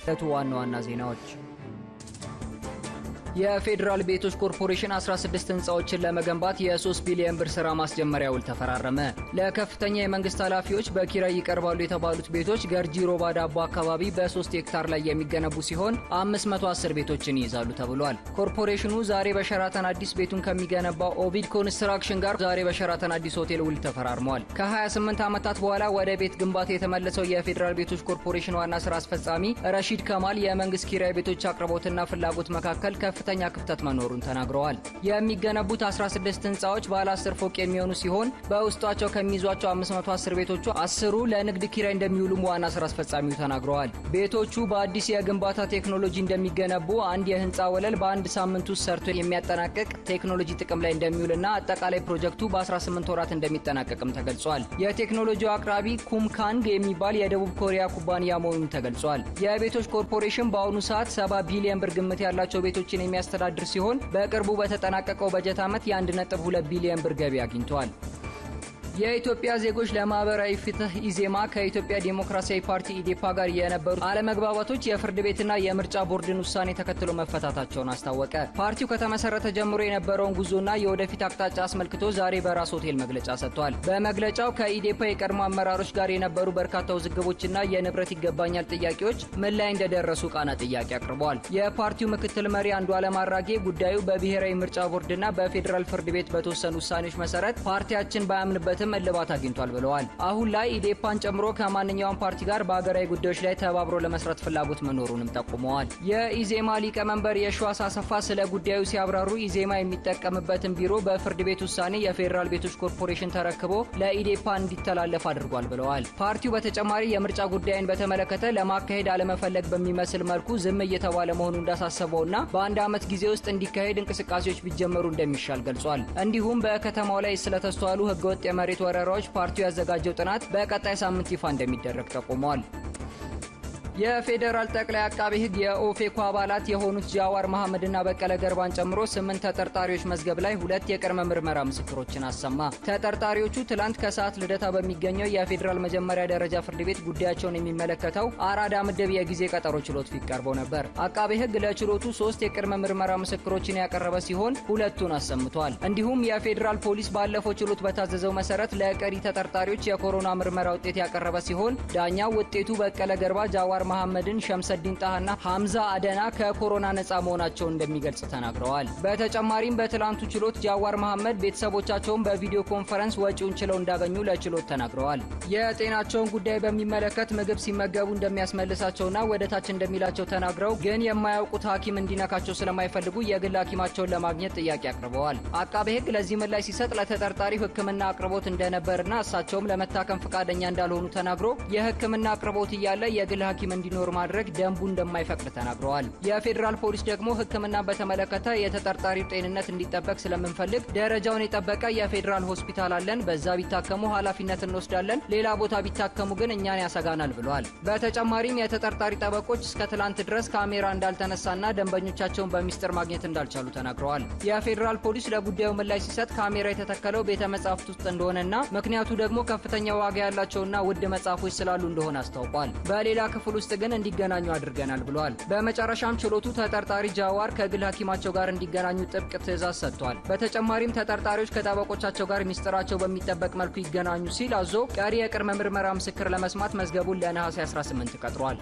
ዋና ዜናዎች የፌደራል ቤቶች ኮርፖሬሽን 16 ህንጻዎችን ለመገንባት የ3 ቢሊዮን ብር ስራ ማስጀመሪያ ውል ተፈራረመ። ለከፍተኛ የመንግስት ኃላፊዎች በኪራይ ይቀርባሉ የተባሉት ቤቶች ገርጂ ሮባ ዳቦ አካባቢ በ3 ሄክታር ላይ የሚገነቡ ሲሆን 510 ቤቶችን ይይዛሉ ተብሏል። ኮርፖሬሽኑ ዛሬ በሸራተን አዲስ ቤቱን ከሚገነባው ኦቪድ ኮንስትራክሽን ጋር ዛሬ በሸራተን አዲስ ሆቴል ውል ተፈራርመዋል። ከ28 ዓመታት በኋላ ወደ ቤት ግንባታ የተመለሰው የፌደራል ቤቶች ኮርፖሬሽን ዋና ስራ አስፈጻሚ ረሺድ ከማል የመንግስት ኪራይ ቤቶች አቅርቦትና ፍላጎት መካከል ከፍተኛ ክፍተት መኖሩን ተናግረዋል። የሚገነቡት 16 ህንጻዎች ባለ 10 ፎቅ የሚሆኑ ሲሆን በውስጣቸው ከሚይዟቸው 510 ቤቶቹ 10ሩ ለንግድ ኪራይ እንደሚውሉ ዋና ስራ አስፈጻሚው ተናግረዋል። ቤቶቹ በአዲስ የግንባታ ቴክኖሎጂ እንደሚገነቡ፣ አንድ የህንጻ ወለል በአንድ ሳምንት ውስጥ ሰርቶ የሚያጠናቅቅ ቴክኖሎጂ ጥቅም ላይ እንደሚውልና አጠቃላይ ፕሮጀክቱ በ18 ወራት እንደሚጠናቀቅም ተገልጿል። የቴክኖሎጂው አቅራቢ ኩምካንግ የሚባል የደቡብ ኮሪያ ኩባንያ መሆኑን ተገልጿል። የቤቶች ኮርፖሬሽን በአሁኑ ሰዓት 70 ቢሊዮን ብር ግምት ያላቸው ቤቶችን የሚያስተዳድር ሲሆን በቅርቡ በተጠናቀቀው በጀት ዓመት የ1.2 ቢሊዮን ብር ገቢ አግኝቷል። የኢትዮጵያ ዜጎች ለማህበራዊ ፍትህ ኢዜማ ከኢትዮጵያ ዲሞክራሲያዊ ፓርቲ ኢዴፓ ጋር የነበሩ አለመግባባቶች የፍርድ ቤትና የምርጫ ቦርድን ውሳኔ ተከትሎ መፈታታቸውን አስታወቀ። ፓርቲው ከተመሰረተ ጀምሮ የነበረውን ጉዞና የወደፊት አቅጣጫ አስመልክቶ ዛሬ በራስ ሆቴል መግለጫ ሰጥቷል። በመግለጫው ከኢዴፓ የቀድሞ አመራሮች ጋር የነበሩ በርካታ ውዝግቦችና የንብረት ይገባኛል ጥያቄዎች ምን ላይ እንደደረሱ ቃና ጥያቄ አቅርበዋል። የፓርቲው ምክትል መሪ አንዱዓለም አራጌ ጉዳዩ በብሔራዊ ምርጫ ቦርድና በፌዴራል ፍርድ ቤት በተወሰኑ ውሳኔዎች መሰረት ፓርቲያችን ባያምንበት እልባት አግኝቷል ብለዋል። አሁን ላይ ኢዴፓን ጨምሮ ከማንኛውም ፓርቲ ጋር በአገራዊ ጉዳዮች ላይ ተባብሮ ለመስራት ፍላጎት መኖሩንም ጠቁመዋል። የኢዜማ ሊቀመንበር የሺዋስ አሰፋ ስለ ጉዳዩ ሲያብራሩ ኢዜማ የሚጠቀምበትን ቢሮ በፍርድ ቤት ውሳኔ የፌደራል ቤቶች ኮርፖሬሽን ተረክቦ ለኢዴፓ እንዲተላለፍ አድርጓል ብለዋል። ፓርቲው በተጨማሪ የምርጫ ጉዳይን በተመለከተ ለማካሄድ አለመፈለግ በሚመስል መልኩ ዝም እየተባለ መሆኑ እንዳሳሰበውና በአንድ ዓመት ጊዜ ውስጥ እንዲካሄድ እንቅስቃሴዎች ቢጀመሩ እንደሚሻል ገልጿል። እንዲሁም በከተማው ላይ ስለተስተዋሉ ህገወጥ የመሬት ወረራዎች ፓርቲው ያዘጋጀው ጥናት በቀጣይ ሳምንት ይፋ እንደሚደረግ ጠቁሟል። የፌደራል ጠቅላይ አቃቤ ህግ የኦፌኮ አባላት የሆኑት ጃዋር መሐመድና በቀለ ገርባን ጨምሮ 8 ተጠርጣሪዎች መዝገብ ላይ 2 የቅድመ ምርመራ ምስክሮችን አሰማ። ተጠርጣሪዎቹ ትላንት ከሰዓት ልደታ በሚገኘው የፌደራል መጀመሪያ ደረጃ ፍርድ ቤት ጉዳያቸውን የሚመለከተው አራዳ ምድብ የጊዜ ቀጠሮ ችሎት ፊት ቀርበው ነበር። አቃቤ ህግ ለችሎቱ 3 የቅድመ ምርመራ ምስክሮችን ያቀረበ ሲሆን 2ቱን አሰምቷል። እንዲሁም የፌደራል ፖሊስ ባለፈው ችሎት በታዘዘው መሰረት ለቀሪ ተጠርጣሪዎች የኮሮና ምርመራ ውጤት ያቀረበ ሲሆን ዳኛው ውጤቱ በቀለ ገርባ፣ ጃዋር መሐመድን፣ ሸምሰዲን ጣሃና ሐምዛ አደና ከኮሮና ነፃ መሆናቸውን እንደሚገልጽ ተናግረዋል። በተጨማሪም በትላንቱ ችሎት ጃዋር መሐመድ ቤተሰቦቻቸውን በቪዲዮ ኮንፈረንስ ወጪውን ችለው እንዳገኙ ለችሎት ተናግረዋል። የጤናቸውን ጉዳይ በሚመለከት ምግብ ሲመገቡ እንደሚያስመልሳቸውና ወደታች እንደሚላቸው ተናግረው ግን የማያውቁት ሐኪም እንዲነካቸው ስለማይፈልጉ የግል ሐኪማቸውን ለማግኘት ጥያቄ አቅርበዋል። አቃቤ ህግ ለዚህ ምላሽ ሲሰጥ ለተጠርጣሪው ሕክምና አቅርቦት እንደነበርና እሳቸውም ለመታከም ፈቃደኛ እንዳልሆኑ ተናግሮ የሕክምና አቅርቦት እያለ የግል ሐኪም እንዲኖር ማድረግ ደንቡ እንደማይፈቅድ ተናግረዋል። የፌደራል ፖሊስ ደግሞ ሕክምና በተመለከተ የተጠርጣሪው ጤንነት እንዲጠበቅ ስለምንፈልግ ደረጃውን የጠበቀ የፌደራል ሆስፒታል አለን፣ በዛ ቢታከሙ ኃላፊነት እንወስዳለን፣ ሌላ ቦታ ቢታከሙ ግን እኛን ያሰጋናል ብለዋል። በተጨማሪም የተጠርጣሪ ጠበቆች እስከ ትላንት ድረስ ካሜራ እንዳልተነሳና ደንበኞቻቸውን በሚስጥር ማግኘት እንዳልቻሉ ተናግረዋል። የፌደራል ፖሊስ ለጉዳዩ ምላሽ ሲሰጥ ካሜራ የተተከለው ቤተ መጻሕፍት ውስጥ እንደሆነና ምክንያቱ ደግሞ ከፍተኛ ዋጋ ያላቸውና ውድ መጽሐፎች ስላሉ እንደሆነ አስታውቋል። በሌላ ክፍል ውስጥ ግን እንዲገናኙ አድርገናል ብለዋል። በመጨረሻም ችሎቱ ተጠርጣሪ ጃዋር ከግል ሐኪማቸው ጋር እንዲገናኙ ጥብቅ ትዕዛዝ ሰጥቷል። በተጨማሪም ተጠርጣሪዎች ከጠበቆቻቸው ጋር ሚስጥራቸው በሚጠበቅ መልኩ ይገናኙ ሲል አዞ ቀሪ የቅድመ ምርመራ ምስክር ለመስማት መዝገቡን ለነሐሴ 18 ቀጥሯል።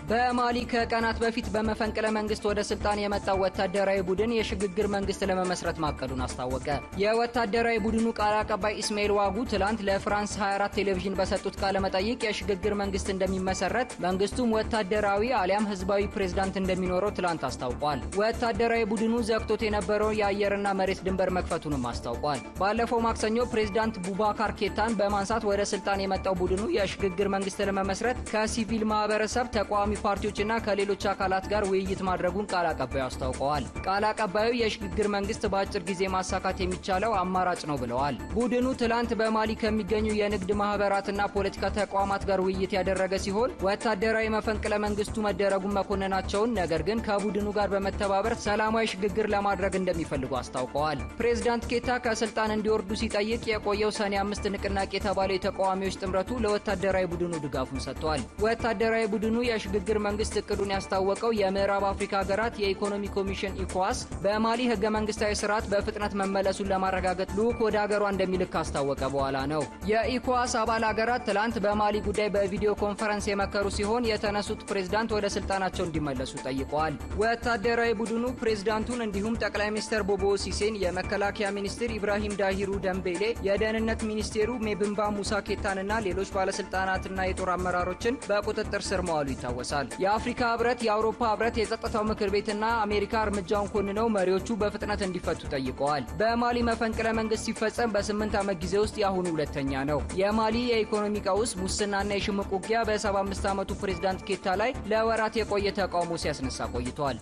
በማሊ ከቀናት በፊት በመፈንቅለ መንግስት ወደ ስልጣን የመጣው ወታደራዊ ቡድን የሽግግር መንግስት ለመመስረት ማቀዱን አስታወቀ። የወታደራዊ ቡድኑ ቃል አቀባይ ኢስማኤል ዋጉ ትላንት ለፍራንስ 24 ቴሌቪዥን በሰጡት ቃለ መጠይቅ የሽግግር መንግስት እንደሚመሰረት መንግስቱም ወታደራዊ አሊያም ህዝባዊ ፕሬዝዳንት እንደሚኖረው ትላንት አስታውቋል። ወታደራዊ ቡድኑ ዘግቶት የነበረው የአየርና መሬት ድንበር መክፈቱንም አስታውቋል። ባለፈው ማክሰኞ ፕሬዝዳንት ቡባካር ኬታን በማንሳት ወደ ስልጣን የመጣው ቡድኑ የሽግግር መንግስት ለመመስረት ከሲቪል ማህበረሰብ ተቋሚ ፓርቲዎችና ከሌሎች አካላት ጋር ውይይት ማድረጉን ቃል አቀባዩ አስታውቀዋል። ቃል አቀባዩ የሽግግር መንግስት በአጭር ጊዜ ማሳካት የሚቻለው አማራጭ ነው ብለዋል። ቡድኑ ትላንት በማሊ ከሚገኙ የንግድ ማህበራትና ፖለቲካ ተቋማት ጋር ውይይት ያደረገ ሲሆን ወታደራዊ መፈንቅለ መንግስቱ መደረጉን መኮንናቸውን፣ ነገር ግን ከቡድኑ ጋር በመተባበር ሰላማዊ ሽግግር ለማድረግ እንደሚፈልጉ አስታውቀዋል። ፕሬዝዳንት ኬታ ከስልጣን እንዲወርዱ ሲጠይቅ የቆየው ሰኔ 5 ንቅናቄ የተባለው የተቃዋሚዎች ጥምረቱ ለወታደራዊ ቡድኑ ድጋፉን ሰጥቷል። ወታደራዊ ቡድኑ የሽግግር የሽግግር መንግስት እቅዱን ያስታወቀው የምዕራብ አፍሪካ ሀገራት የኢኮኖሚ ኮሚሽን ኢኮዋስ በማሊ ህገ መንግስታዊ ስርዓት በፍጥነት መመለሱን ለማረጋገጥ ልዑክ ወደ ሀገሯ እንደሚልክ ካስታወቀ በኋላ ነው። የኢኮዋስ አባል ሀገራት ትላንት በማሊ ጉዳይ በቪዲዮ ኮንፈረንስ የመከሩ ሲሆን የተነሱት ፕሬዝዳንት ወደ ስልጣናቸው እንዲመለሱ ጠይቀዋል። ወታደራዊ ቡድኑ ፕሬዝዳንቱን እንዲሁም ጠቅላይ ሚኒስትር ቦቦ ሲሴን፣ የመከላከያ ሚኒስትር ኢብራሂም ዳሂሩ ደንቤሌ፣ የደህንነት ሚኒስቴሩ ሜብምባ ሙሳ ኬታንና ሌሎች ባለስልጣናትና የጦር አመራሮችን በቁጥጥር ስር መዋሉ ይታወሳል። የአፍሪካ ህብረት፣ የአውሮፓ ህብረት፣ የጸጥታው ምክር ቤትና አሜሪካ እርምጃውን ኮንነው መሪዎቹ በፍጥነት እንዲፈቱ ጠይቀዋል። በማሊ መፈንቅለ መንግስት ሲፈጸም በ8 ዓመት ጊዜ ውስጥ የአሁኑ ሁለተኛ ነው። የማሊ የኢኮኖሚ ቀውስ፣ ሙስናና የሽምቅ ውጊያ በ75 ዓመቱ ፕሬዝዳንት ኬታ ላይ ለወራት የቆየ ተቃውሞ ሲያስነሳ ቆይቷል።